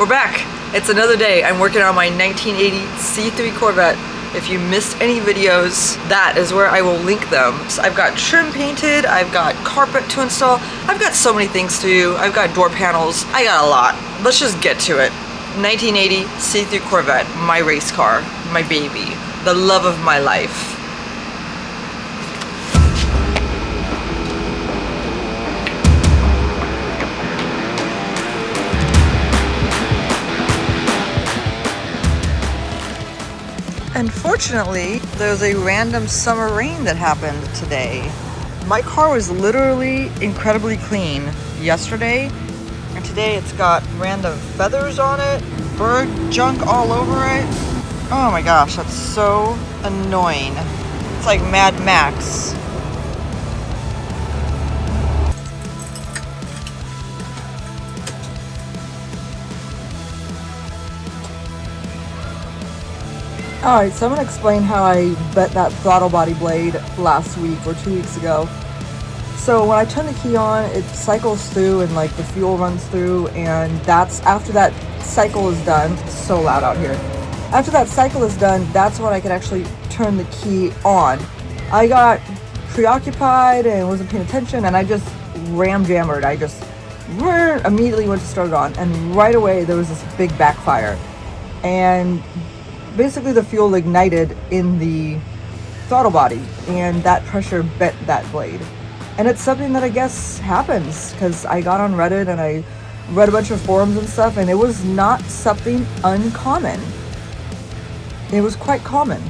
We're back. It's another day. I'm working on my 1980 C3 Corvette. If you missed any videos, that is where I will link them. So I've got trim painted, I've got carpet to install, I've got so many things to do, I've got door panels, I got a lot. Let's just get to it. 1980 C3 Corvette, my race car, my baby, the love of my life. Unfortunately, there's a random summer rain that happened today. My car was literally incredibly clean yesterday, and today it's got random feathers on it, bird junk all over it. Oh my gosh, that's so annoying. It's like Mad Max. Alright, so I'm going to explain how I bent that throttle body blade last week or 2 weeks ago. So when I turn the key on, it cycles through and like the fuel runs through, and that's after that cycle is done. It's so loud out here. After that cycle is done, that's when I can actually turn the key on. I got preoccupied and wasn't paying attention, and I just jammered. I just immediately went to start it on, and right away there was this big backfire. And basically the fuel ignited in the throttle body, and that pressure bent that blade. And it's something that I guess happens, because I got on Reddit and I read a bunch of forums and stuff, and it was not something uncommon. It was quite common,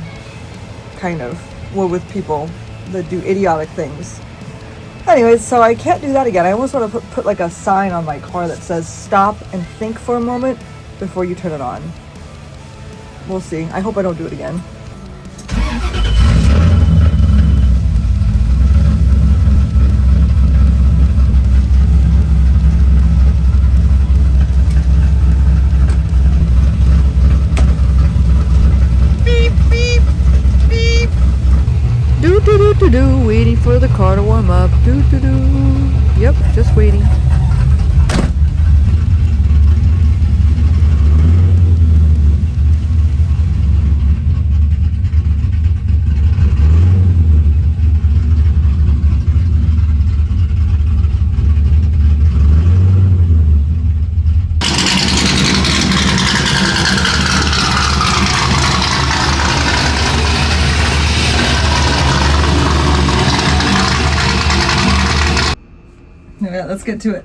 kind of, well, with people that do idiotic things. Anyways, so I can't do that again. I almost want to put like a sign on my car that says stop and think for a moment before you turn it on. We'll see. I hope I don't do it again. Beep, beep, beep. Do, do, do, do, do. Waiting for the car to warm up. Do, do, do. Yep, just waiting. Alright, let's get to it.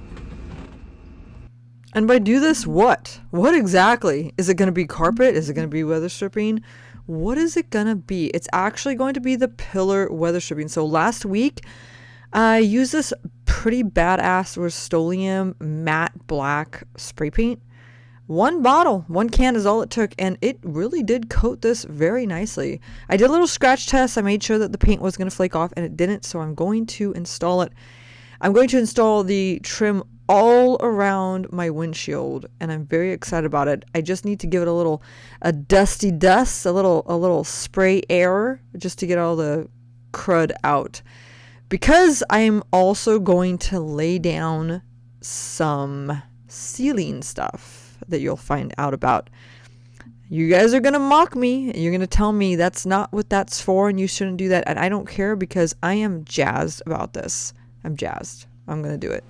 And by do this, what? What exactly? Is it going to be carpet? Is it going to be weather stripping? What is it going to be? It's actually going to be the pillar weather stripping. So last week, I used this pretty badass Rust-Oleum matte black spray paint. One bottle, one can is all it took, and it really did coat this very nicely. I did a little scratch test. I made sure that the paint was going to flake off, and it didn't, so I'm going to install it. I'm going to install the trim all around my windshield, and I'm very excited about it. I just need to give it a dusty dust, a little spray air, just to get all the crud out. Because I'm also going to lay down some sealing stuff that you'll find out about. You guys are going to mock me. You're going to tell me that's not what that's for and you shouldn't do that. And I don't care, because I am jazzed about this. I'm jazzed. I'm going to do it.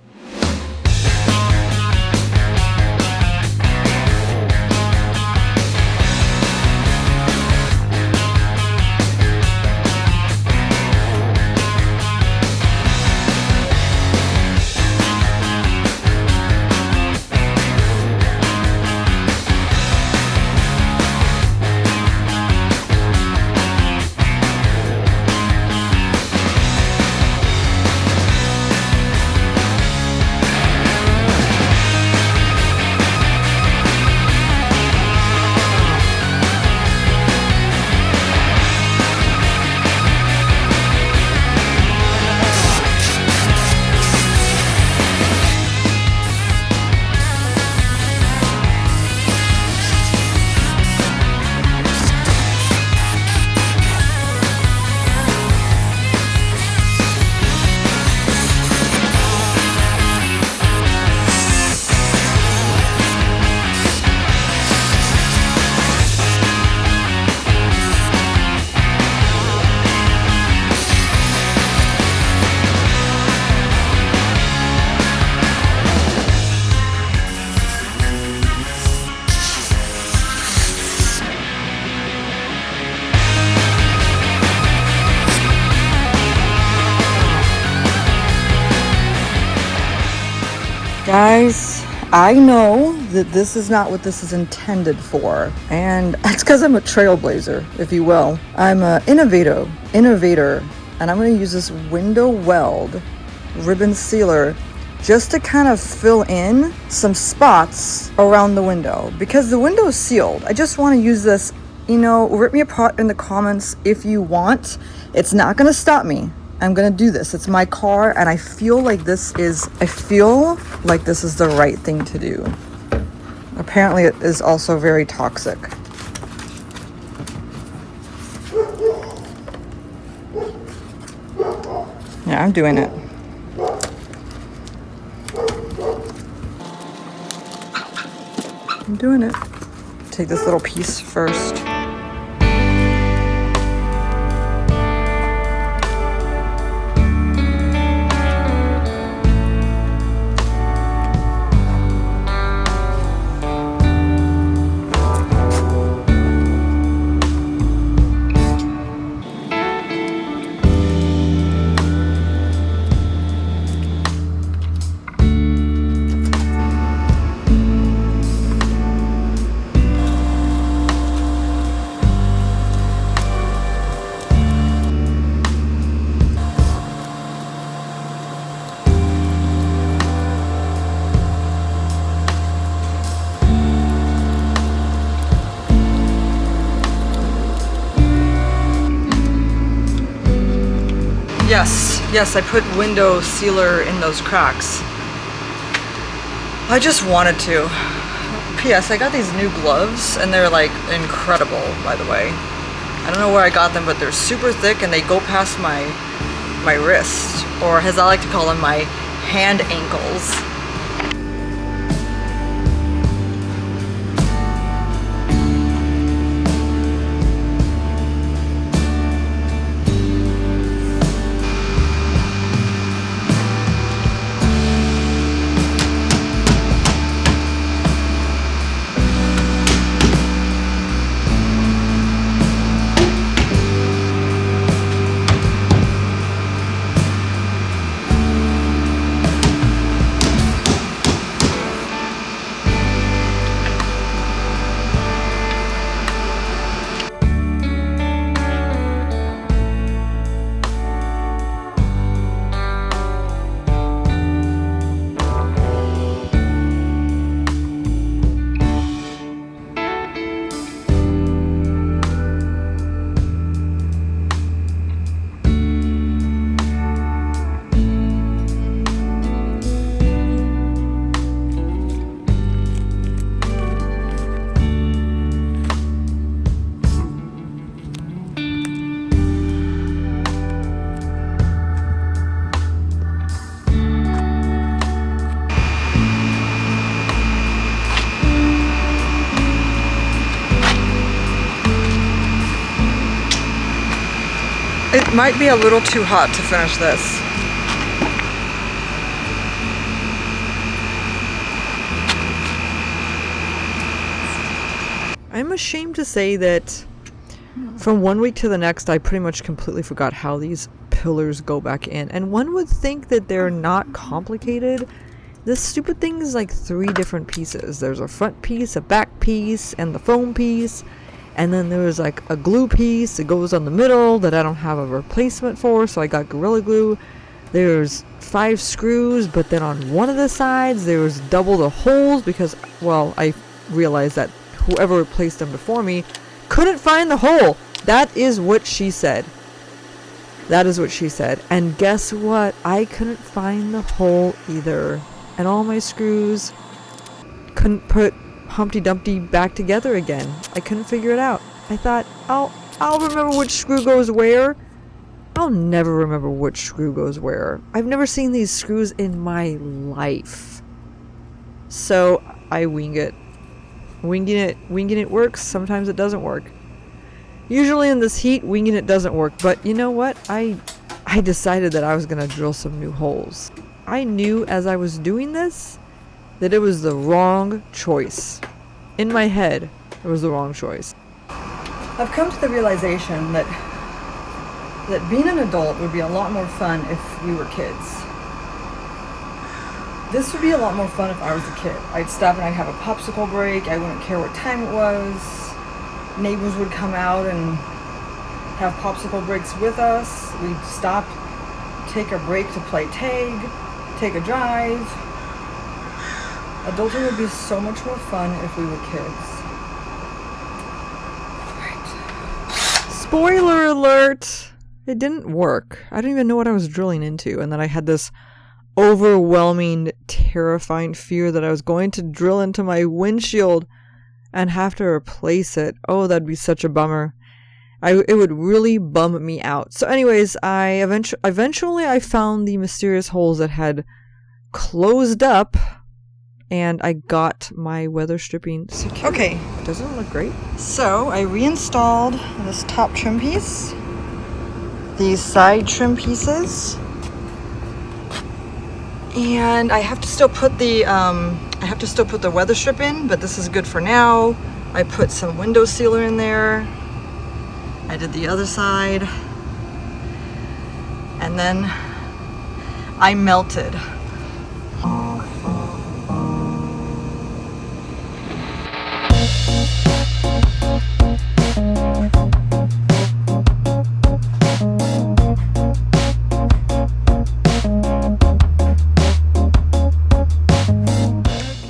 Guys, I know that this is not what this is intended for, and it's because I'm a trailblazer, if you will. I'm an innovator, and I'm going to use this window weld ribbon sealer just to kind of fill in some spots around the window, because the window is sealed. I just want to use this, you know, rip me apart in the comments if you want. It's not going to stop me. I'm gonna do this. It's my car, and I feel like this is the right thing to do. Apparently it is also very toxic. Yeah, I'm doing it. I'm doing it. Take this little piece first. Yes, I put window sealer in those cracks. I just wanted to. P.S. I got these new gloves, and they're like incredible, by the way. I don't know where I got them, but they're super thick and they go past my wrist, or as I like to call them, my hand ankles. It might be a little too hot to finish this. I'm ashamed to say that from one week to the next, I pretty much completely forgot how these pillars go back in. And one would think that they're not complicated. This stupid thing is like 3 different pieces. There's a front piece, a back piece, and the foam piece. And then there's like a glue piece that goes on the middle that I don't have a replacement for, so I got Gorilla Glue. There's 5 screws, but then on one of the sides there's double the holes because, well, I realized that whoever replaced them before me couldn't find the hole. That is what she said. That is what she said. And guess what? I couldn't find the hole either. And all my screws couldn't put Humpty Dumpty back together again. I couldn't figure it out. I thought, I'll remember which screw goes where. I'll never remember which screw goes where. I've never seen these screws in my life. So I wing it. Winging it works. Sometimes it doesn't work. Usually in this heat, winging it doesn't work. But you know what? I decided that I was gonna drill some new holes. I knew as I was doing this that it was the wrong choice. In my head, it was the wrong choice. I've come to the realization that being an adult would be a lot more fun if we were kids. This would be a lot more fun if I was a kid. I'd stop and I'd have a popsicle break. I wouldn't care what time it was. Neighbors would come out and have popsicle breaks with us. We'd stop, take a break to play tag, take a drive. Adulting would be so much more fun if we were kids. Right. Spoiler alert! It didn't work. I didn't even know what I was drilling into, and then I had this overwhelming, terrifying fear that I was going to drill into my windshield and have to replace it. Oh, that'd be such a bummer. It would really bum me out. So anyways, eventually I found the mysterious holes that had closed up, and I got my weather stripping secured. Okay. Doesn't it look great? So I reinstalled this top trim piece, these side trim pieces, and I have to still put the weather strip in, but this is good for now. I put some window sealer in there. I did the other side, and then I melted.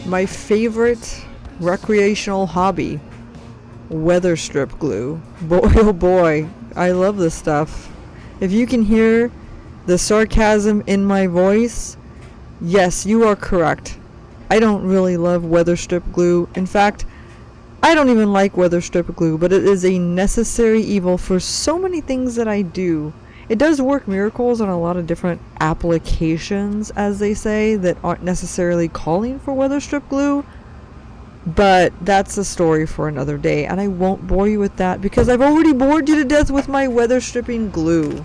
My favorite recreational hobby, weather strip glue. Boy oh boy, I love this stuff. If you can hear the sarcasm in my voice, yes, you are correct. I don't really love weather strip glue. In fact, I don't even like weather strip glue, but it is a necessary evil for so many things that I do. It does work miracles on a lot of different applications, as they say, that aren't necessarily calling for weather strip glue. But that's a story for another day, and I won't bore you with that because I've already bored you to death with my weather stripping glue.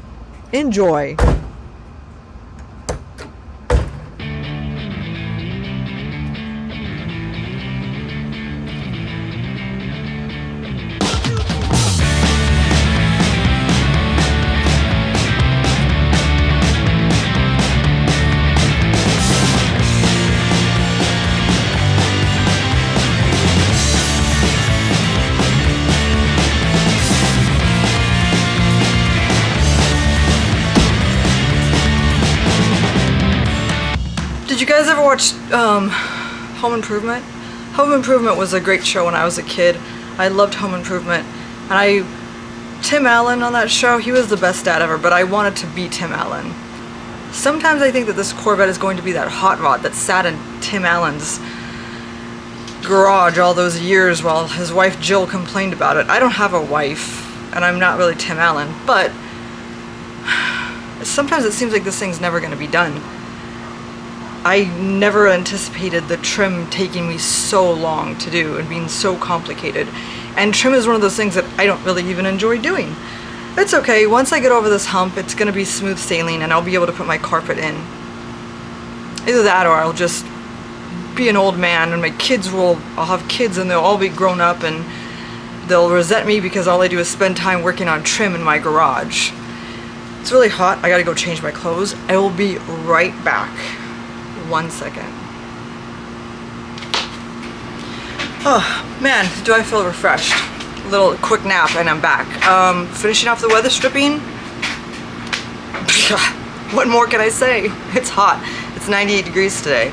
Enjoy. Did you guys ever watch Home Improvement? Home Improvement was a great show when I was a kid. I loved Home Improvement. And Tim Allen on that show, he was the best dad ever, but I wanted to be Tim Allen. Sometimes I think that this Corvette is going to be that hot rod that sat in Tim Allen's garage all those years while his wife Jill complained about it. I don't have a wife, and I'm not really Tim Allen, but sometimes it seems like this thing's never going to be done. I never anticipated the trim taking me so long to do and being so complicated. And trim is one of those things that I don't really even enjoy doing. It's okay, once I get over this hump, it's gonna be smooth sailing and I'll be able to put my carpet in. Either that or I'll just be an old man and I'll have kids and they'll all be grown up and they'll resent me because all I do is spend time working on trim in my garage. It's really hot, I gotta go change my clothes. I will be right back. 1 second. Oh man, do I feel refreshed. A little quick nap and I'm back. Finishing off the weather stripping. What more can I say? It's hot. It's 98 degrees today.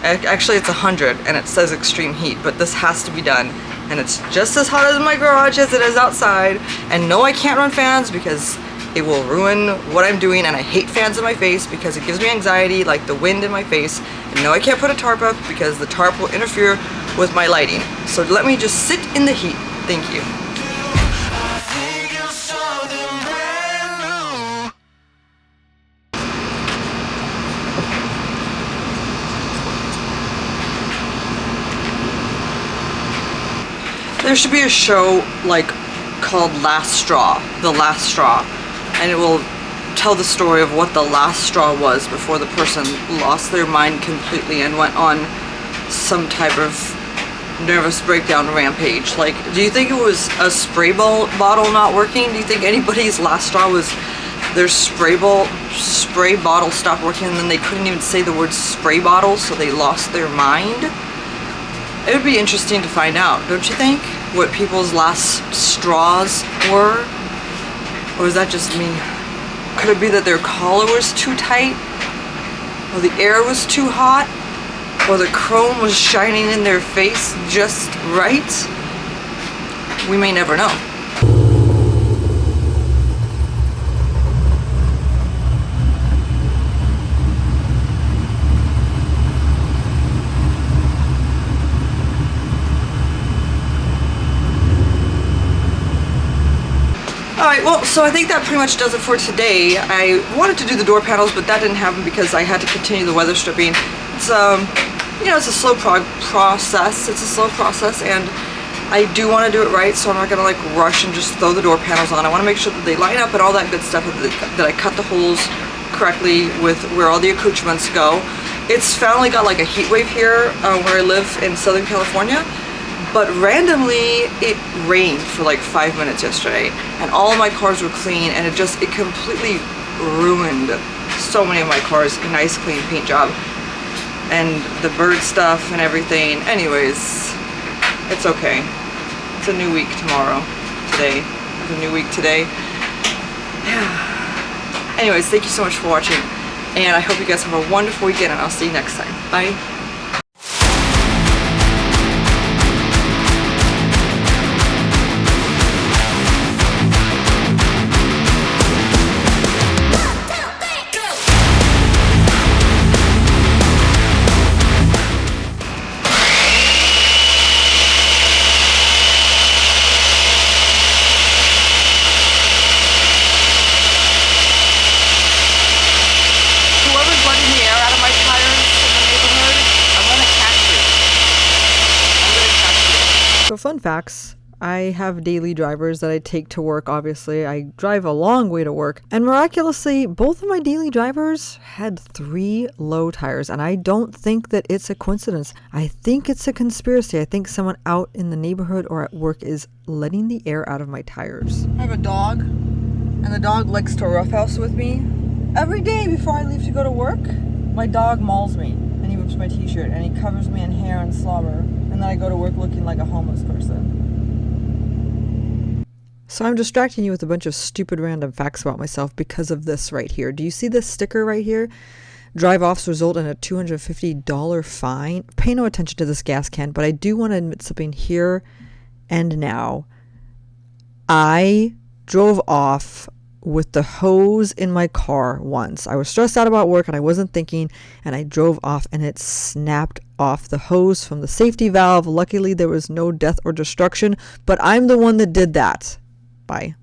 Actually it's 100 and it says extreme heat, but this has to be done. And it's just as hot as in my garage as it is outside. And no, I can't run fans because it will ruin what I'm doing, and I hate fans in my face because it gives me anxiety, like the wind in my face. And no, I can't put a tarp up because the tarp will interfere with my lighting. So let me just sit in the heat. Thank you. There should be a show like called Last Straw, The Last Straw. And it will tell the story of what the last straw was before the person lost their mind completely and went on some type of nervous breakdown rampage. Like, do you think it was a spray bottle not working? Do you think anybody's last straw was their spray bottle stopped working, and then they couldn't even say the word spray bottle, so they lost their mind. It would be interesting to find out, don't you think? What people's last straws were? Or is that just me? Could it be that their collar was too tight? Or the air was too hot? Or the chrome was shining in their face just right? We may never know. Alright, well, so I think that pretty much does it for today. I wanted to do the door panels, but that didn't happen because I had to continue the weather stripping. It's, you know, it's a slow process. It's a slow process, and I do want to do it right, so I'm not going to, like, rush and just throw the door panels on. I want to make sure that they line up and all that good stuff, that I cut the holes correctly with where all the accoutrements go. It's finally got, like, a heat wave here where I live in Southern California. But randomly, it rained for like 5 minutes yesterday, and all of my cars were clean, and it completely ruined so many of my cars. A nice clean paint job, and the bird stuff and everything. Anyways, it's okay. It's a new week tomorrow. Today. It's a new week today. Anyways, thank you so much for watching, and I hope you guys have a wonderful weekend, and I'll see you next time. Bye. So fun facts, I have daily drivers that I take to work. Obviously, I drive a long way to work, and miraculously, both of my daily drivers had 3 low tires, and I don't think that it's a coincidence. I think it's a conspiracy. I think someone out in the neighborhood or at work is letting the air out of my tires. I have a dog, and the dog likes to roughhouse with me. Every day before I leave to go to work, my dog mauls me, and he rips my t-shirt, and he covers me in hair and slobber. And then I go to work looking like a homeless person. So I'm distracting you with a bunch of stupid random facts about myself because of this right here. Do you see this sticker right here? Drive-offs result in a $250 fine. Pay no attention to this gas can, but I do want to admit something here and now. I drove off with the hose in my car once. I was stressed out about work and I wasn't thinking, and I drove off and it snapped off the hose from the safety valve. Luckily there was no death or destruction, but I'm the one that did that. Bye.